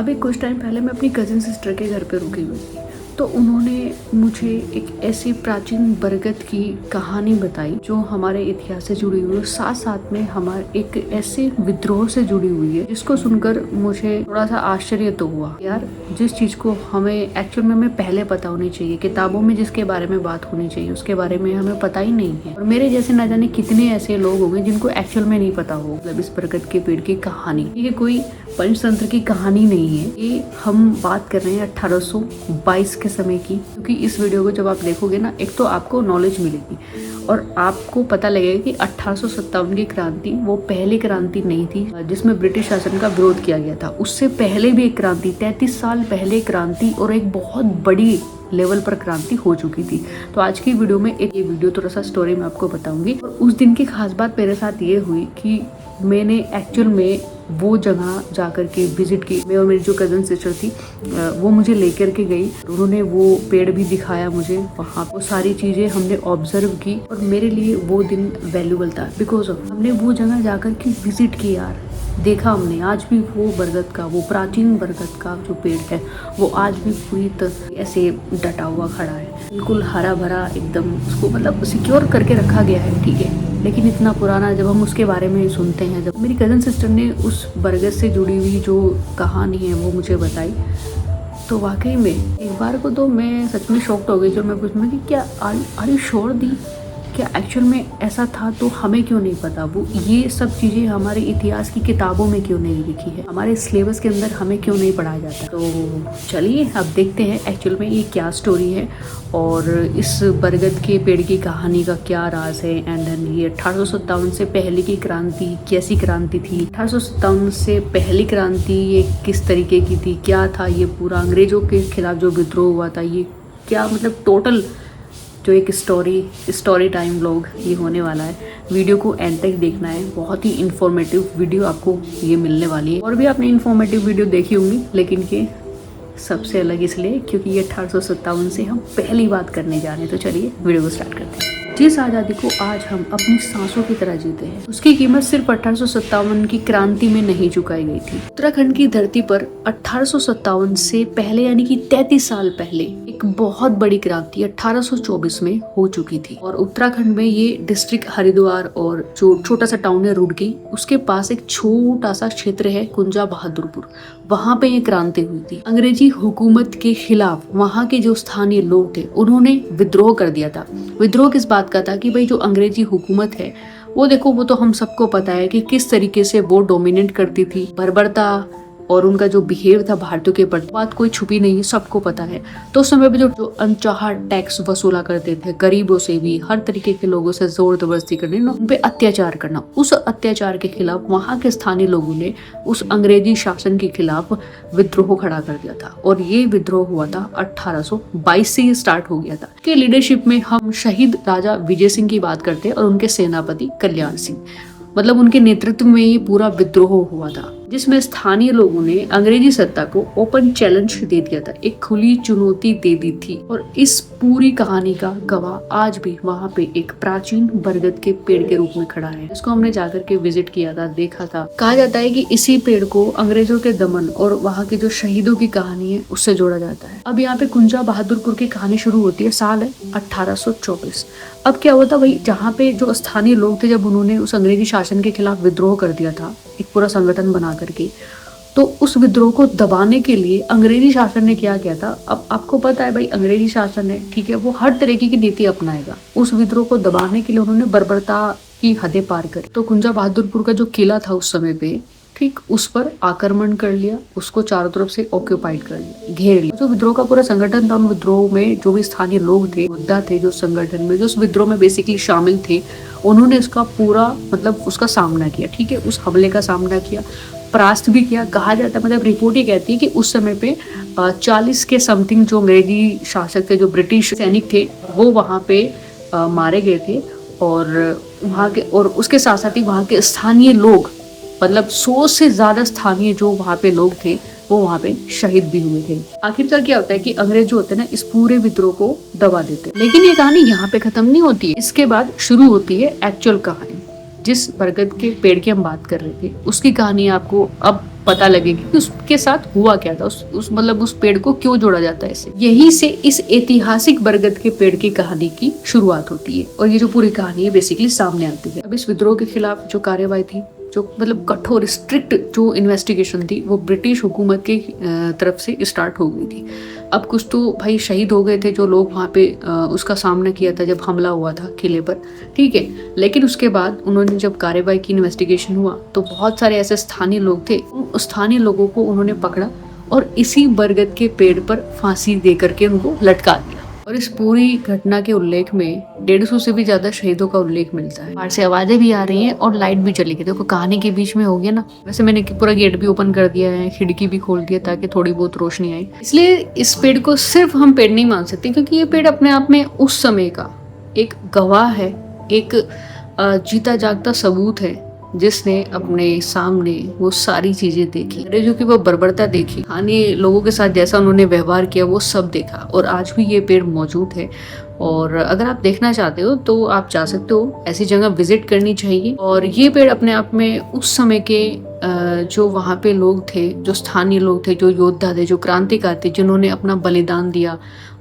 अभी कुछ टाइम पहले मैं अपनी कज़न सिस्टर के घर पे रुकी हुई थी, तो उन्होंने मुझे एक ऐसी प्राचीन बरगद की कहानी बताई जो हमारे इतिहास से जुड़ी हुई है, साथ साथ में हमारे एक ऐसे विद्रोह से जुड़ी हुई है जिसको सुनकर मुझे थोड़ा सा आश्चर्य तो हुआ। यार, जिस चीज़ को हमें एक्चुअल में हमें पहले पता होनी चाहिए, किताबों में जिसके बारे में बात होनी चाहिए उसके बारे में हमें पता ही नहीं है। और मेरे जैसे न जाने कितने ऐसे लोग होंगे जिनको एक्चुअल में नहीं पता हो मतलब इस बरगद के पेड़ की कहानी। ये कोई पंचतंत्र की कहानी नहीं है, ये हम बात कर रहे हैं 1822 के समय की। क्योंकि इस वीडियो को जब आप देखोगे ना, एक तो आपको नॉलेज मिलेगी और आपको पता लगेगा कि 1857 की क्रांति वो पहली क्रांति नहीं थी जिसमें ब्रिटिश शासन का विरोध किया गया था। उससे पहले भी एक क्रांति, 33 साल पहले क्रांति और एक बहुत बड़ी लेवल पर क्रांति हो चुकी थी। तो आज की वीडियो में ये वीडियो थोड़ा सा स्टोरी मैं आपको बताऊंगी। और उस दिन की खास बात मेरे साथ ये हुई कि मैंने एक्चुअल में वो जगह जाकर के विजिट की। मैं और मेरी जो कज़न सिस्टर थी वो मुझे लेकर के गई, उन्होंने वो पेड़ भी दिखाया मुझे। वहाँ वो सारी चीज़ें हमने ऑब्जर्व की और मेरे लिए वो दिन वैल्यूबल था बिकॉज हमने वो जगह जाकर के विजिट की। यार, देखा हमने, आज भी वो बरगद का, वो प्राचीन बरगद का जो पेड़ है वो आज भी पूरी तरह ऐसे डटा हुआ खड़ा है, बिल्कुल हरा भरा एकदम। उसको मतलब सिक्योर करके रखा गया है, ठीक है, लेकिन इतना पुराना जब हम उसके बारे में सुनते हैं। जब मेरी कज़न सिस्टर ने उस बरगद से जुड़ी हुई जो कहानी है वो मुझे बताई, तो वाकई में एक बार को तो मैं सच में शॉक्ड हो गई। जो मैं पूछूँ कि क्या आर यू श्योर दी, क्या एक्चुअल में ऐसा था? तो हमें क्यों नहीं पता? वो ये सब चीज़ें हमारे इतिहास की किताबों में क्यों नहीं लिखी है, हमारे सिलेबस के अंदर हमें क्यों नहीं पढ़ाया जाता? तो चलिए अब देखते हैं एक्चुअल में ये क्या स्टोरी है और इस बरगद के पेड़ की कहानी का क्या राज है। एंड देन ये 1857 से पहले की क्रांति कैसी क्रांति थी, 1857 से पहली क्रांति ये किस तरीके की थी, क्या था ये पूरा अंग्रेजों के खिलाफ जो विद्रोह हुआ था, ये क्या मतलब टोटल जो एक स्टोरी टाइम व्लॉग ये होने वाला है। वीडियो को एंड तक देखना है, बहुत ही इन्फॉर्मेटिव वीडियो आपको ये मिलने वाली है। और भी आपने इन्फॉर्मेटिव वीडियो देखी होंगी, लेकिन ये सबसे अलग इसलिए क्योंकि ये 1857 से हम पहली बात करने जा रहे हैं। तो चलिए वीडियो को स्टार्ट करते हैं। जिस आज़ादी को आज हम अपनी सांसों की तरह जीते हैं, उसकी कीमत सिर्फ 1857 की क्रांति में नहीं चुकाई गई थी। उत्तराखंड की धरती पर 1857 से पहले यानी कि 33 साल पहले एक बहुत बड़ी क्रांति 1824 में हो चुकी थी। और उत्तराखंड में ये डिस्ट्रिक्ट हरिद्वार और जो छोटा सा टाउन है रुड़की, उसके पास एक छोटा सा क्षेत्र है कुंजा बहादुरपुर, वहां पे ये क्रांति हुई थी। अंग्रेजी हुकूमत के खिलाफ वहां के जो स्थानीय लोग थे उन्होंने विद्रोह कर दिया था। विद्रोह किस बात का था कि भाई जो अंग्रेजी हुकूमत है वो देखो, वो तो हम सबको पता है कि किस तरीके से वो डोमिनेट करती थी, बर्बरता और उनका जो बिहेव था भारतीयों के प्रति, बात कोई छुपी नहीं है, सबको पता है। तो उस समय पे जो अनचाहा टैक्स वसूला करते थे, गरीबों से भी, हर तरीके के लोगों से जोर जबरदस्ती करने, उन पे अत्याचार करना, उस अत्याचार के खिलाफ वहां के स्थानीय लोगों ने उस अंग्रेजी शासन के खिलाफ विद्रोह खड़ा कर दिया था। और ये विद्रोह हुआ था 1822 से ये स्टार्ट हो गया था। के लीडरशिप में हम शहीद राजा विजय सिंह की बात करते हैं और उनके सेनापति कल्याण सिंह, मतलब उनके नेतृत्व में ये पूरा विद्रोह हुआ था, जिसमें स्थानीय लोगों ने अंग्रेजी सत्ता को ओपन चैलेंज दे दिया था, एक खुली चुनौती दे दी थी। और इस पूरी कहानी का गवाह आज भी वहाँ पे एक प्राचीन बरगद के पेड़ के रूप में खड़ा है, जिसको हमने जाकर के विजिट किया था, देखा था। कहा जाता है कि इसी पेड़ को अंग्रेजों के दमन और वहाँ के जो शहीदों की कहानी है उससे जोड़ा जाता है। अब यहाँ पे कुंजा बहादुरपुर की कहानी शुरू होती है, साल है 1824। अब क्या हुआ था भाई, जहाँ पे जो स्थानीय लोग थे, जब उन्होंने उस अंग्रेजी शासन के खिलाफ विद्रोह कर दिया था एक पूरा संगठन बना करके, तो उस विद्रोह को दबाने के लिए अंग्रेजी शासन ने क्या किया था। अब आपको पता है भाई, अंग्रेजी शासन है, ठीक है, वो हर तरीके की नीति अपनाएगा। उस विद्रोह को दबाने के लिए उन्होंने बर्बरता की हदें पार करी। तो कुंजा बहादुरपुर का जो किला था उस समय पे, ठीक, उस पर आक्रमण कर लिया, उसको चारों तरफ से ऑक्यूपाइड कर लिया, घेर लिया। जो विद्रोह का पूरा संगठन था, उन विद्रोह में जो भी स्थानीय लोग थे, मुद्दा थे जो संगठन में, जो उस विद्रोह में बेसिकली शामिल थे, उन्होंने इसका पूरा मतलब उसका सामना किया, ठीक है, उस हमले का सामना किया, परास्त भी किया। कहा जाता है, मतलब रिपोर्ट ये कहती है कि उस समय पे 40 के समथिंग जो अंग्रेजी शासक थे, जो ब्रिटिश सैनिक थे, वो वहाँ पे मारे गए थे। और वहाँ के, और उसके साथ साथ ही वहाँ के स्थानीय लोग, मतलब 100 से ज्यादा स्थानीय जो वहाँ पे लोग थे वो वहाँ पे शहीद भी हुए थे। आखिरकार क्या होता है कि अंग्रेज जो होते हैं ना, इस पूरे विद्रोह को दबा देते हैं। लेकिन ये कहानी यहाँ पे खत्म नहीं होती है, इसके बाद शुरू होती है एक्चुअल कहानी। जिस बरगद के पेड़ की हम बात कर रहे थे उसकी कहानी आपको अब पता लगेगी कि उसके साथ हुआ क्या था, मतलब उस पेड़ को क्यों जोड़ा जाता है इससे। यहीं से इस ऐतिहासिक बरगद के पेड़ की कहानी की शुरुआत होती है और ये जो पूरी कहानी है बेसिकली सामने आती है। अब इस विद्रोह के खिलाफ जो कार्यवाही थी, जो मतलब कठोर स्ट्रिक्ट जो इन्वेस्टिगेशन थी, वो ब्रिटिश हुकूमत की तरफ से स्टार्ट हो गई थी। अब कुछ तो भाई शहीद हो गए थे जो लोग वहाँ पे उसका सामना किया था जब हमला हुआ था किले पर, ठीक है। लेकिन उसके बाद उन्होंने जब कार्यवाही की, इन्वेस्टिगेशन हुआ, तो बहुत सारे ऐसे स्थानीय लोग थे, उन स्थानीय लोगों को उन्होंने पकड़ा और इसी बरगद के पेड़ पर फांसी दे करके उनको लटका दिया। और इस पूरी घटना के उल्लेख में 150 से भी ज्यादा शहीदों का उल्लेख मिलता है। बाहर से आवाजें भी आ रही हैं और लाइट भी चली गई। देखो कहानी के बीच में हो गया ना। वैसे मैंने पूरा गेट भी ओपन कर दिया है, खिड़की भी खोल दिया ताकि थोड़ी बहुत रोशनी आए। इसलिए इस पेड़ को सिर्फ हम पेड़ नहीं मान सकते, क्योंकि ये पेड़ अपने आप में उस समय का एक गवाह है, एक जीता जागता सबूत है जिसने अपने सामने वो सारी चीजें देखी, अंग्रेजों की वो बर्बरता देखी, स्थानीय लोगों के साथ जैसा उन्होंने व्यवहार किया वो सब देखा, और आज भी ये पेड़ मौजूद है। और अगर आप देखना चाहते हो तो आप जा सकते हो, ऐसी जगह विजिट करनी चाहिए। और ये पेड़ अपने आप में उस समय के जो वहाँ पे लोग थे, जो स्थानीय लोग थे, जो योद्धा थे, जो क्रांतिकारी थे, जिन्होंने अपना बलिदान दिया,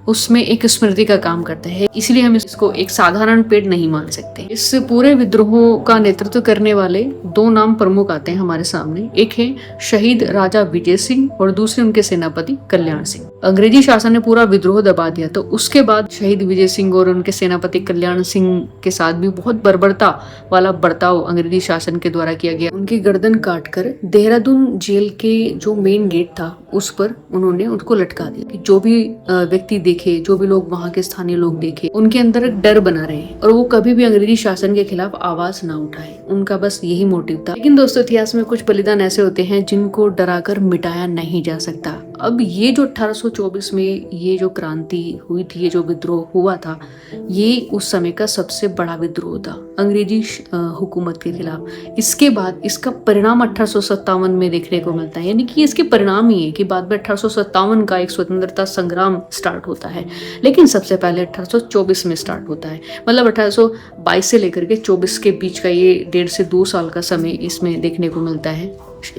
उसमें एक स्मृति का काम करता है। इसलिए हम इसको एक साधारण पेड़ नहीं मान सकते। इस पूरे विद्रोह का नेतृत्व करने वाले 2 नाम प्रमुख आते हैं हमारे सामने। एक है शहीद राजा विजय सिंह और दूसरे उनके सेनापति कल्याण सिंह। अंग्रेजी शासन ने पूरा विद्रोह दबा दिया, तो उसके बाद शहीद विजय सिंह और उनके सेनापति कल्याण सिंह के साथ भी बहुत बर्बरता वाला बर्ताव अंग्रेजी शासन के द्वारा किया गया। उनकी गर्दन काटकर देहरादून जेल के जो मेन गेट था उस पर उन्होंने उनको लटका दिया कि जो भी व्यक्ति देखे, जो भी लोग वहाँ के स्थानीय लोग देखे, उनके अंदर एक डर बना रहे और वो कभी भी अंग्रेजी शासन के खिलाफ आवाज ना उठाए। उनका बस यही मोटिव था। लेकिन दोस्तों, इतिहास में कुछ बलिदान ऐसे होते हैं जिनको डराकर मिटाया नहीं जा सकता। अब ये जो 1824 में ये जो क्रांति हुई थी, ये जो विद्रोह हुआ था, ये उस समय का सबसे बड़ा विद्रोह था अंग्रेजी हुकूमत के खिलाफ। इसके बाद इसका परिणाम 1857 में देखने को मिलता है, यानी कि इसके परिणाम ही है कि बाद में 1857 का एक स्वतंत्रता संग्राम स्टार्ट होता है। लेकिन सबसे पहले 1824 में स्टार्ट होता है, मतलब 1822 से लेकर के 24 के बीच का ये 1.5 से 2 साल का समय इसमें देखने को मिलता है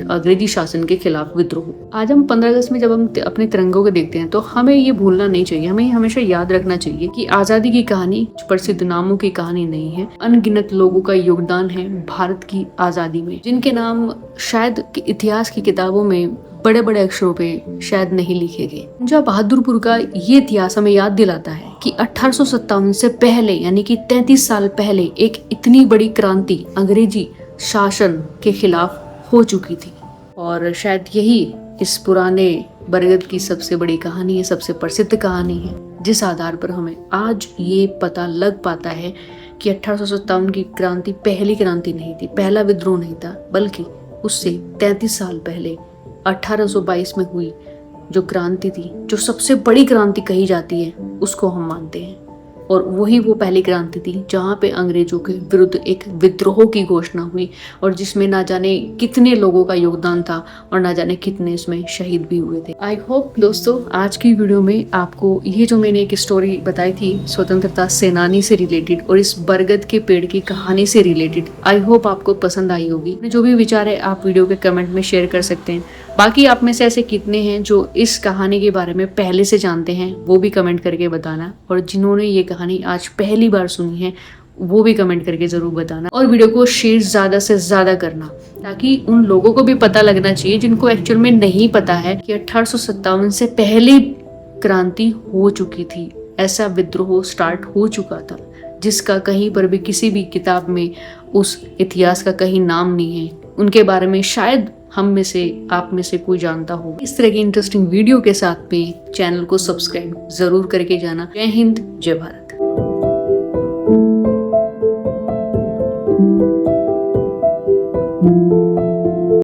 अंग्रेजी शासन के खिलाफ विद्रोह। आज हम 15 अगस्त में जब हम अपने तिरंगों को देखते हैं तो हमें ये भूलना नहीं चाहिए, हमें हमेशा याद रखना चाहिए कि आजादी की कहानी प्रसिद्ध नामों की कहानी नहीं है, अनगिनत लोगों का योगदान है भारत की आजादी में, जिनके नाम शायद इतिहास की किताबों में बड़े बड़े अक्षरों पे शायद नहीं लिखे गए। जब बहादुरपुर का ये इतिहास हमें याद दिलाता है कि 1857 से पहले, यानी कि 33 साल पहले, एक इतनी बड़ी क्रांति अंग्रेजी शासन के खिलाफ हो चुकी थी। और शायद यही इस पुराने बरगद की सबसे बड़ी कहानी है, सबसे प्रसिद्ध कहानी है, जिस आधार पर हमें आज ये पता लग पाता है कि 1857 की क्रांति पहली क्रांति नहीं थी, पहला विद्रोह नहीं था, बल्कि उससे 33 साल पहले 1822 में हुई जो क्रांति थी, जो सबसे बड़ी क्रांति कही जाती है, उसको हम मानते हैं। और वही वो पहली क्रांति थी जहाँ पे अंग्रेजों के विरुद्ध एक विद्रोह की घोषणा हुई और जिसमें ना जाने कितने लोगों का योगदान था और ना जाने कितने इसमें शहीद भी हुए थे। आई होप दोस्तों आज की वीडियो में आपको ये जो मैंने एक स्टोरी बताई थी स्वतंत्रता सेनानी से रिलेटेड और इस बरगद के पेड़ की कहानी से रिलेटेड, आई होप आपको पसंद आई होगी। जो भी विचार है आप वीडियो के कमेंट में शेयर कर सकते हैं। बाकी आप में से ऐसे कितने हैं जो इस कहानी के बारे में पहले से जानते हैं, वो भी कमेंट करके बताना। और जिन्होंने ये कहानी आज पहली बार सुनी है वो भी कमेंट करके जरूर बताना। और वीडियो को शेयर ज़्यादा से ज़्यादा करना, ताकि उन लोगों को भी पता लगना चाहिए जिनको एक्चुअल में नहीं पता है कि 1857 से पहले क्रांति हो चुकी थी, ऐसा विद्रोह स्टार्ट हो चुका था जिसका कहीं पर भी किसी भी किताब में उस इतिहास का कहीं नाम नहीं है। उनके बारे में शायद हम में से, आप में से कोई जानता हो। इस तरह की इंटरेस्टिंग वीडियो के साथ में चैनल को सब्सक्राइब जरूर करके जाना। जय हिंद, जय भारत।